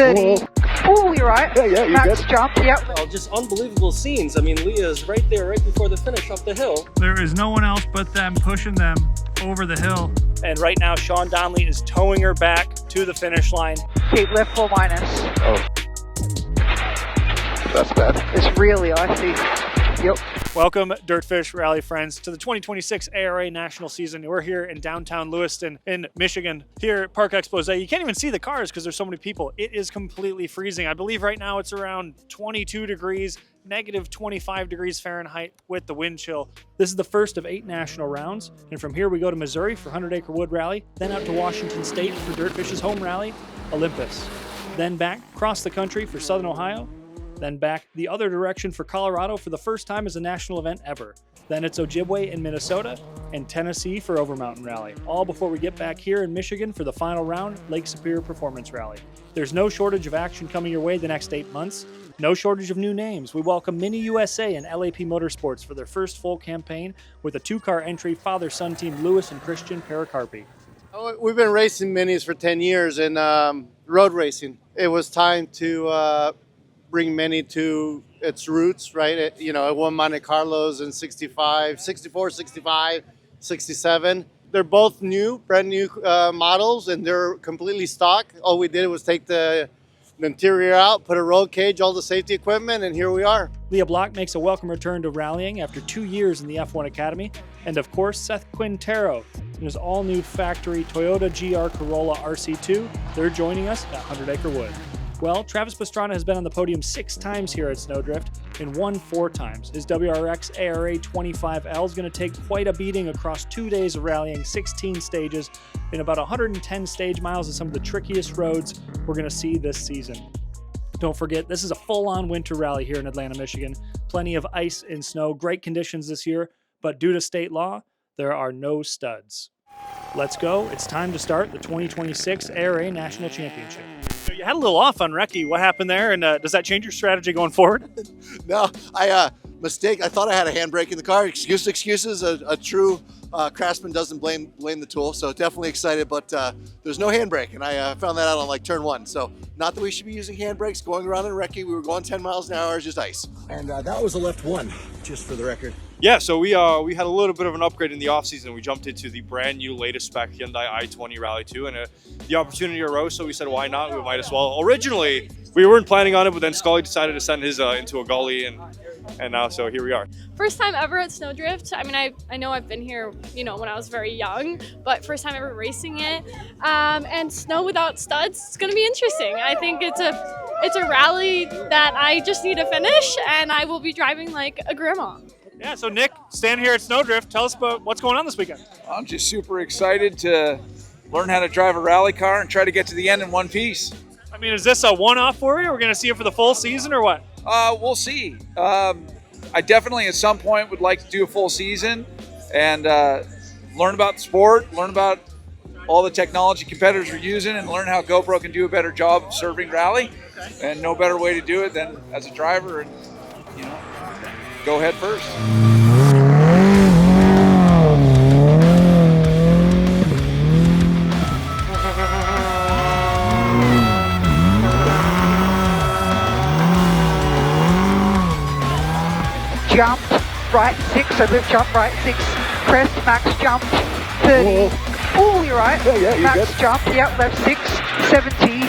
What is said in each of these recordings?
30. Oh, you're right. Yeah, you're Max good. jump, yep. Well, just unbelievable scenes. I mean, Leah's right there, right before the finish up the hill. There is no one else but them pushing them over the hill. And right now, Sean Donnelly is towing her back to the finish line. Keep left 4 minus. Oh. That's bad. It's really icy. Yep. Welcome, Dirtfish Rally friends, to the 2026 ARA National Season. We're here in downtown Lewiston in Michigan, here at Park Expose. You can't even see the cars because there's so many people. It is completely freezing. I believe right now it's around 22 degrees, negative 25 degrees Fahrenheit with the wind chill. This is the first of 8 national rounds. And from here we go to Missouri for 100 Acre Wood Rally, then out to Washington State for Dirtfish's home rally, Olympus. Then back across the country for Southern Ohio, then back the other direction for Colorado for the first time as a national event ever. Then it's Ojibwe in Minnesota and Tennessee for Overmountain Rally, all before we get back here in Michigan for the final round, Lake Superior Performance Rally. There's no shortage of action coming your way the next 8 months. No shortage of new names. We welcome Mini USA and LAP Motorsports for their first full campaign with a 2-car entry father-son team Lewis and Christian Pericarpi. Oh, we've been racing minis for 10 years and road racing. It was time to bring Mini to its roots, right? It won Monte Carlos in 65, 64, 65, 67. They're both new, brand new models, and they're completely stock. All we did was take the interior out, put a roll cage, all the safety equipment, and here we are. Leah Block makes a welcome return to rallying after 2 years in the F1 Academy. And of course, Seth Quintero in his all-new factory Toyota GR Corolla RC2. They're joining us at 100 Acre Wood. Well, Travis Pastrana has been on the podium 6 times here at Sno Drift and won 4 times. His WRX ARA 25L is going to take quite a beating across 2 days of rallying, 16 stages, in about 110 stage miles of some of the trickiest roads we're going to see this season. Don't forget, this is a full-on winter rally here in Atlanta, Michigan. Plenty of ice and snow, great conditions this year, but due to state law, there are no studs. Let's go. It's time to start the 2026 ARA National Championship. You had a little off on recce. What happened there? And does that change your strategy going forward? No, mistake. I thought I had a handbrake in the car. Excuses. A true craftsman doesn't blame the tool. So definitely excited, but there's no handbrake, and I found that out on like turn 1. So not that we should be using handbrakes going around in recce. We were going 10 miles an hour, just ice. And that was a left 1, just for the record. Yeah, so we had a little bit of an upgrade in the offseason. We jumped into the brand new latest spec Hyundai i20 Rally 2, and the opportunity arose, so we said, why not? We might as well. Originally, we weren't planning on it, but then Scully decided to send his into a gully, and now, so here we are. First time ever at Sno Drift. I mean, I know I've been here, when I was very young, but first time ever racing it. And snow without studs, it's gonna be interesting. I think it's a rally that I just need to finish, and I will be driving like a grandma. Yeah, so Nick, standing here at Sno Drift, tell us about what's going on this weekend. I'm just super excited to learn how to drive a rally car and try to get to the end in one piece. I mean, is this a one-off for you? We're going to see it for the full season or what? We'll see. I definitely at some point would like to do a full season and learn about the sport, learn about all the technology competitors are using, and learn how GoPro can do a better job of serving rally. Okay. And no better way to do it than as a driver and, go head first. Jump, right 6, so lift jump, right 6. Crest, max jump, 30. Oh, you're right. Yeah, you're max good. jump, yep, left 6, 70.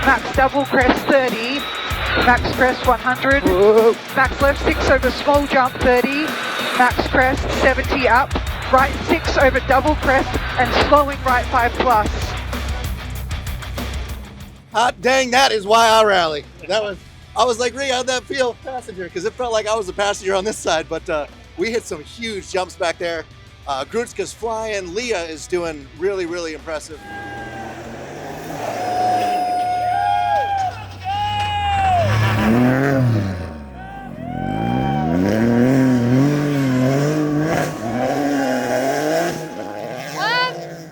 Max double crest, 30. Max crest 100, max left 6 over small jump 30, max crest 70 up, right 6 over double crest and slowing right 5 plus. Hot dang, that is why I rally. I was like, Ray, how'd that feel, passenger? Because it felt like I was the passenger on this side, but we hit some huge jumps back there. Grutska's flying, Leah is doing really, really impressive.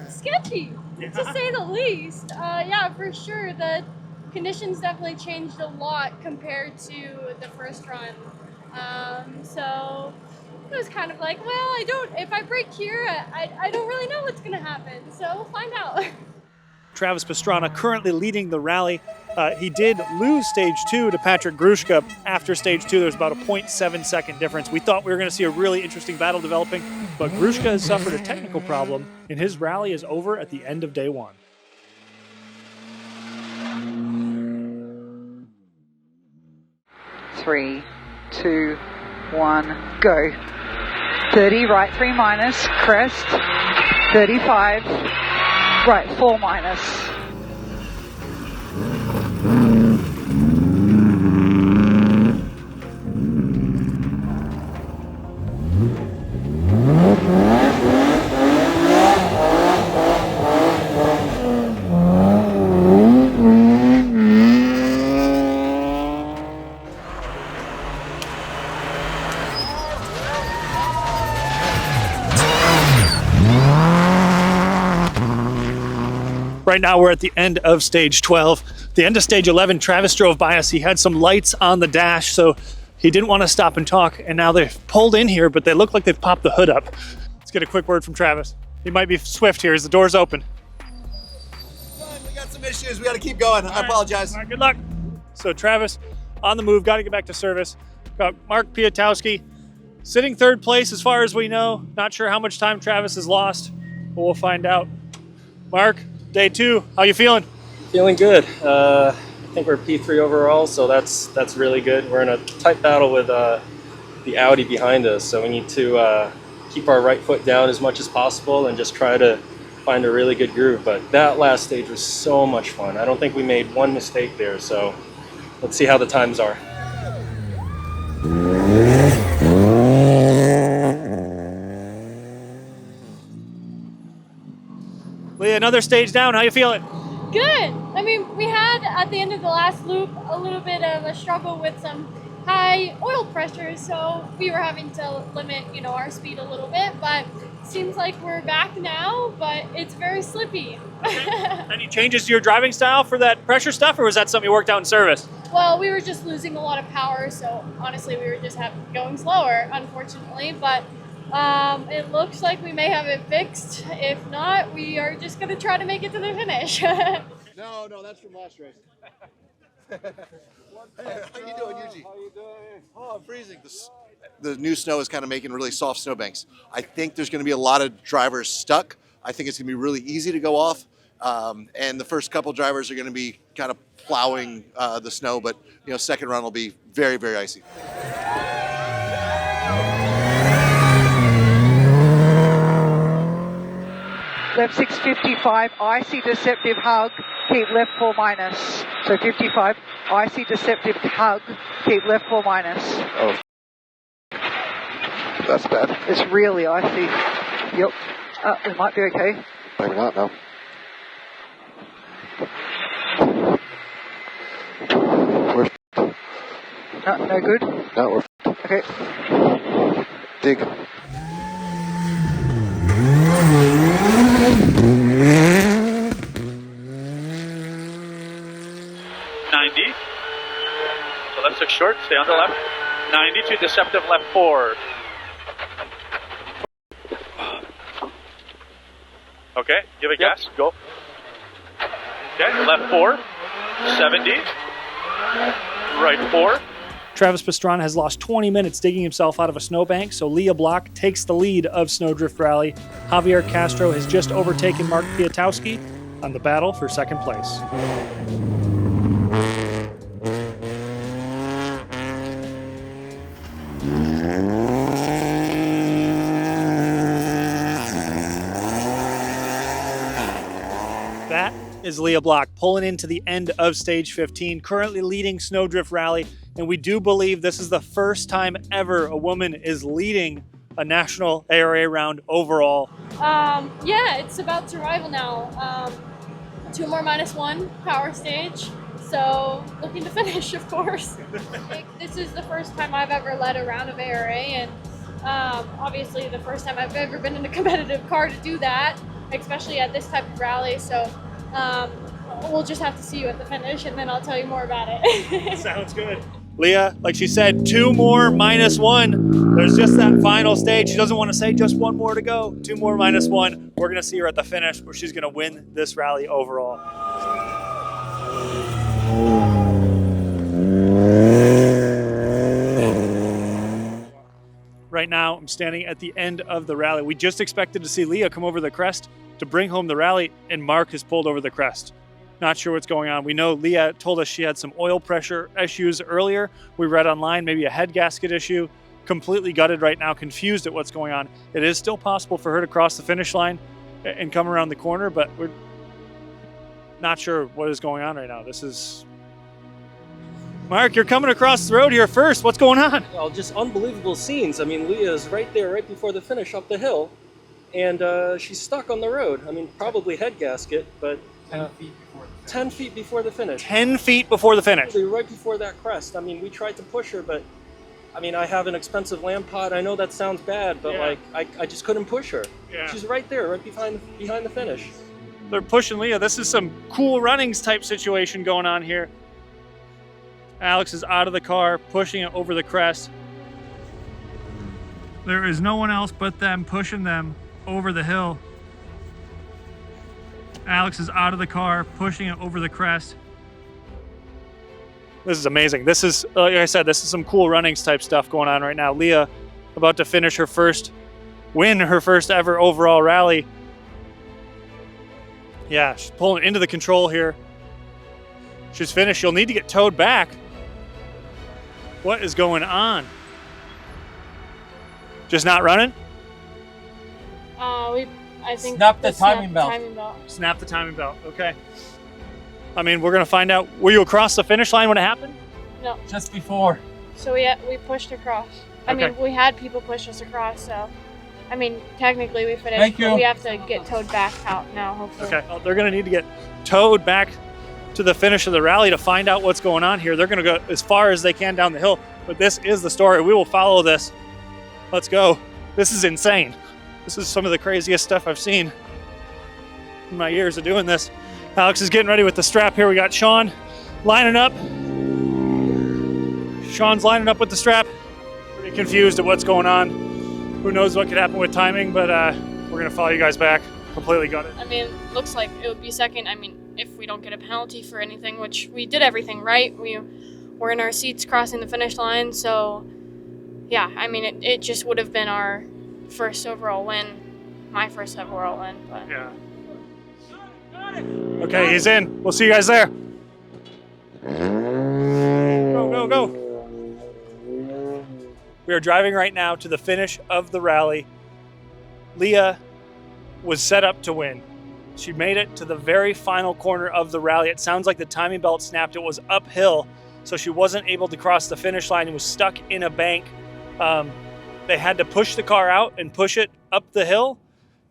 Sketchy, to say the least. Yeah, for sure. The conditions definitely changed a lot compared to the first run. So it was kind of like, well, if I break here, I don't really know what's gonna happen. So we'll find out. Travis Pastrana currently leading the rally. He did lose stage 2 to Patrick Grushka. After stage 2, there's about a 0.7 second difference. We thought we were going to see a really interesting battle developing, but Grushka has suffered a technical problem, and his rally is over at the end of day 1. Three, 2, 1, go. 30, right 3 minus, crest. 35, right 4 minus. Right now we're at the end of stage 12. The end of stage 11, Travis drove by us. He had some lights on the dash, so he didn't want to stop and talk, and now they've pulled in here, but they look like they've popped the hood up. Let's get a quick word from Travis. He might be swift here as the door's open. We got some issues. We got to keep going. I apologize. All right, good luck. So Travis on the move, got to get back to service. Got Mark Piatowski sitting 3rd place as far as we know. Not sure how much time Travis has lost, but we'll find out. Mark, day 2, how you feeling? Feeling good. I think we're P3 overall, so that's really good. We're in a tight battle with the Audi behind us, so we need to keep our right foot down as much as possible and just try to find a really good groove. But that last stage was so much fun. I don't think we made one mistake there, so let's see how the times are. Leah, another stage down. How you feeling? Good. I mean, we had at the end of the last loop a little bit of a struggle with some high oil pressure, so we were having to limit, our speed a little bit, but seems like we're back now, but it's very slippy. Any changes to your driving style for that pressure stuff, or was that something you worked out in service? Well, we were just losing a lot of power, so honestly we were just going slower, unfortunately, but it looks like we may have it fixed. If not, we are just going to try to make it to the finish. No, that's from last race. Hey, how you doing, Yuji? How you doing? Oh, I'm freezing. The new snow is kind of making really soft snowbanks. I think there's going to be a lot of drivers stuck. I think it's going to be really easy to go off. And the first couple drivers are going to be kind of plowing the snow, but second run will be very, very icy. Left 655, icy deceptive hug, keep left 4 minus. So 55, icy deceptive hug, keep left 4 minus. Oh, that's bad. It's really icy. Yep. We might be okay. Maybe not, no. We're No good? no, we're Okay. dig. 90. So left 6 short, stay on the left. 90 to deceptive left 4. Okay, give it gas, go. Okay, left 4, 70. Right 4. Travis Pastrana has lost 20 minutes digging himself out of a snowbank, so Lia Block takes the lead of Sno Drift Rally. Javier Castro has just overtaken Mark Piatowski on the battle for second place. That is Leah Block pulling into the end of stage 15, currently leading Sno Drift Rally, and we do believe this is the first time ever a woman is leading a national ARA round overall. Yeah, it's about survival now. 2 more -1 power stage, so looking to finish, of course. This is the first time I've ever led a round of ARA, and obviously the first time I've ever been in a competitive car to do that, especially at this type of rally, so we'll just have to see you at the finish and then I'll tell you more about it. Sounds good. Leah, like she said, 2 more -1. There's just that final stage. She doesn't want to say just 1 more to go. 2 more -1. We're going to see her at the finish where she's going to win this rally overall. Right now, I'm standing at the end of the rally. We just expected to see Leah come over the crest to bring home the rally, and Mark has pulled over the crest. Not sure what's going on. We know Leah told us she had some oil pressure issues earlier. We read online maybe a head gasket issue. Completely gutted right now, confused at what's going on. It is still possible for her to cross the finish line and come around the corner, but we're not sure what is going on right now. This is... Mark, you're coming across the road here first. What's going on? Well, just unbelievable scenes. I mean, Leah is right there, right before the finish up the hill, and she's stuck on the road. I mean, probably head gasket, but 10 feet before the finish. 10 feet before the finish. Right before that crest. I mean, we tried to push her, but I mean, I have an expensive lamp pod. I know that sounds bad, but Yeah. like, I just couldn't push her. Yeah. She's right there, right behind the finish. They're pushing Leah. This is some cool runnings type situation going on here. Alex is out of the car, pushing it over the crest. There is no one else but them pushing them over the hill. Alex is out of the car, pushing it over the crest. This is amazing. This is, like I said, this is some cool runnings type stuff going on right now. Leah about to finish her first win, her first ever overall rally. Yeah, she's pulling into the control here. She's finished. She'll need to get towed back. What is going on? Just not running? I think Snap the we timing snapped belt. the timing belt. Snap the timing belt. Okay. I mean, we're gonna find out. Were you across the finish line when it happened? No. Just before. So we pushed across. I Okay. mean, we had people push us across, so I mean, technically we finished, Thank but you. we have to get towed back out now, hopefully. Okay. Well, they're gonna need to get towed back to the finish of the rally to find out what's going on here. They're gonna go as far as they can down the hill, but this is the story. We will follow this. Let's go. This is insane. This is some of the craziest stuff I've seen in my years of doing this. Alex is getting ready with the strap here. We got Sean lining up. Sean's lining up with the strap. Pretty confused at what's going on. Who knows what could happen with timing, but we're gonna follow you guys back. Completely got it. I mean, looks like it would be second. I mean, if we don't get a penalty for anything, which we did everything right. We were in our seats crossing the finish line, so yeah, I mean, it just would have been our first overall win, my first overall win, but Yeah. Okay, he's in. We'll see you guys there. Go, go, go. We are driving right now to the finish of the rally. Leah was set up to win. She made it to the very final corner of the rally. It sounds like the timing belt snapped. It was uphill, so she wasn't able to cross the finish line and was stuck in a bank. They had to push the car out and push it up the hill,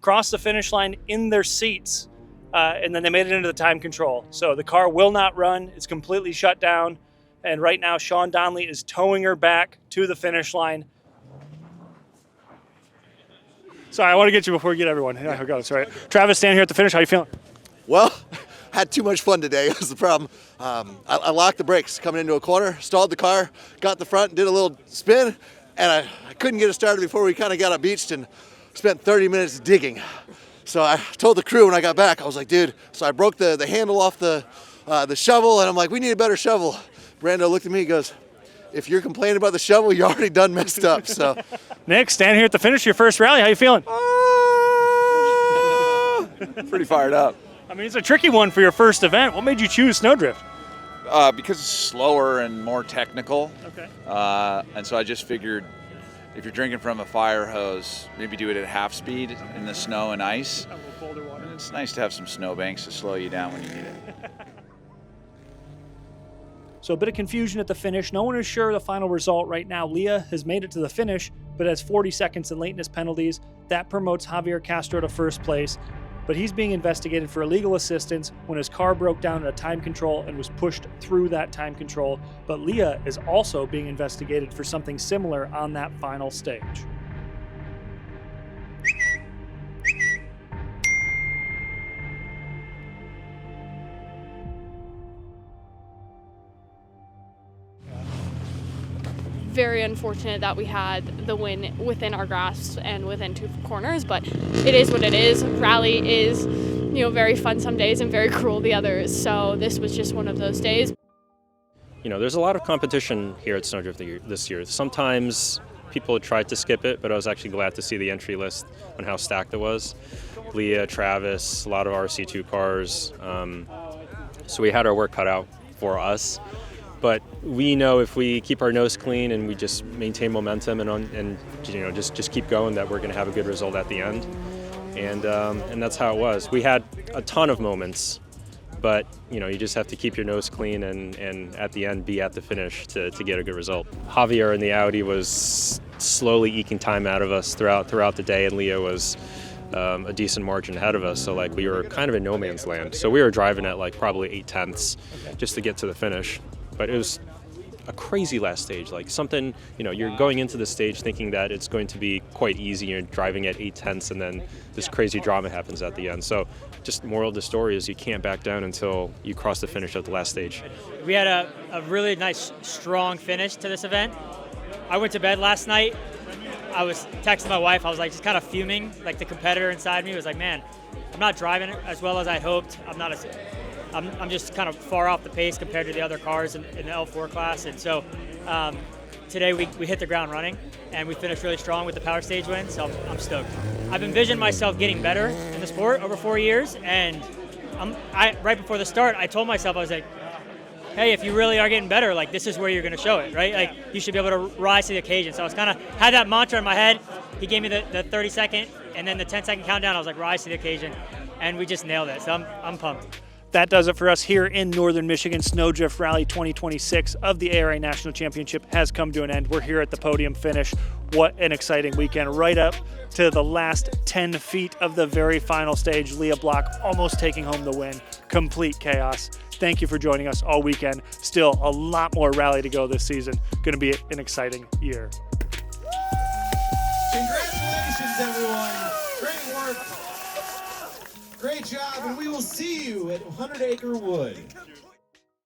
cross the finish line in their seats, and then they made it into the time control. So the car will not run. It's completely shut down. And right now, Sean Donnelly is towing her back to the finish line. Sorry, I want to get you before we get everyone. Yeah, I got it. Sorry. Travis, standing here at the finish. How you feeling? Well, had too much fun today was the problem. I locked the brakes coming into a corner, stalled the car, got the front, did a little spin, and I couldn't get it started before we kind of got up beached and spent 30 minutes digging. So I told the crew when I got back, I was like, dude, so I broke the handle off the shovel, and I'm like, we need a better shovel. Brando looked at me, he goes, if you're complaining about the shovel, you're already done messed up. So, Nick, standing here at the finish of your first rally. How you feeling? Pretty fired up. I mean, it's a tricky one for your first event. What made you choose Sno Drift? Because it's slower and more technical. Okay. And so I just figured if you're drinking from a fire hose, maybe do it at half speed in the snow and ice. A little colder water. And it's nice to have some snowbanks to slow you down when you need it. So a bit of confusion at the finish. No one is sure of the final result right now. Leah has made it to the finish, but has 40 seconds in lateness penalties. That promotes Javier Castro to first place, but he's being investigated for illegal assistance when his car broke down at a time control and was pushed through that time control. But Leah is also being investigated for something similar on that final stage. very unfortunate that we had the win within our grasp and within 2 corners, but it is what it is. Rally is, very fun some days and very cruel the others. So this was just one of those days. There's a lot of competition here at Sno Drift this year. Sometimes people tried to skip it, but I was actually glad to see the entry list on how stacked it was. Leah, Travis, a lot of RC2 cars. So we had our work cut out for us. But we know if we keep our nose clean and we just maintain momentum and just keep going, that we're going to have a good result at the end. And that's how it was. We had a ton of moments, but you just have to keep your nose clean and at the end be at the finish to get a good result. Javier in the Audi was slowly eking time out of us throughout the day, and Leah was a decent margin ahead of us. So we were kind of in no man's land. So we were driving at probably 8/10 just to get to the finish. But it was a crazy last stage, something, you're going into the stage thinking that it's going to be quite easy. You're driving at 8/10 and then this crazy drama happens at the end. So just moral of the story is you can't back down until you cross the finish at the last stage. We had a really nice, strong finish to this event. I went to bed last night. I was texting my wife. I was just kind of fuming. The competitor inside me was like, man, I'm not driving as well as I hoped. I'm just kind of far off the pace compared to the other cars in the L4 class. And so today we hit the ground running and we finished really strong with the power stage win. So I'm stoked. I've envisioned myself getting better in the sport over 4 years. And right before the start, I told myself, I was like, hey, if you really are getting better, this is where you're going to show it, right? You should be able to rise to the occasion. So I was kind of had that mantra in my head. He gave me the 30-second and then the 10-second countdown. I was like, rise to the occasion. And we just nailed it. So I'm pumped. That does it for us here in Northern Michigan. Sno Drift Rally 2026 of the ARA National Championship has come to an end. We're here at the podium finish. What an exciting weekend. Right up to the last 10 feet of the very final stage. Leah Block almost taking home the win. Complete chaos. Thank you for joining us all weekend. Still a lot more rally to go this season. Going to be an exciting year. Congratulations, everyone. Great work. Great job, and we will see you at 100 Acre Wood.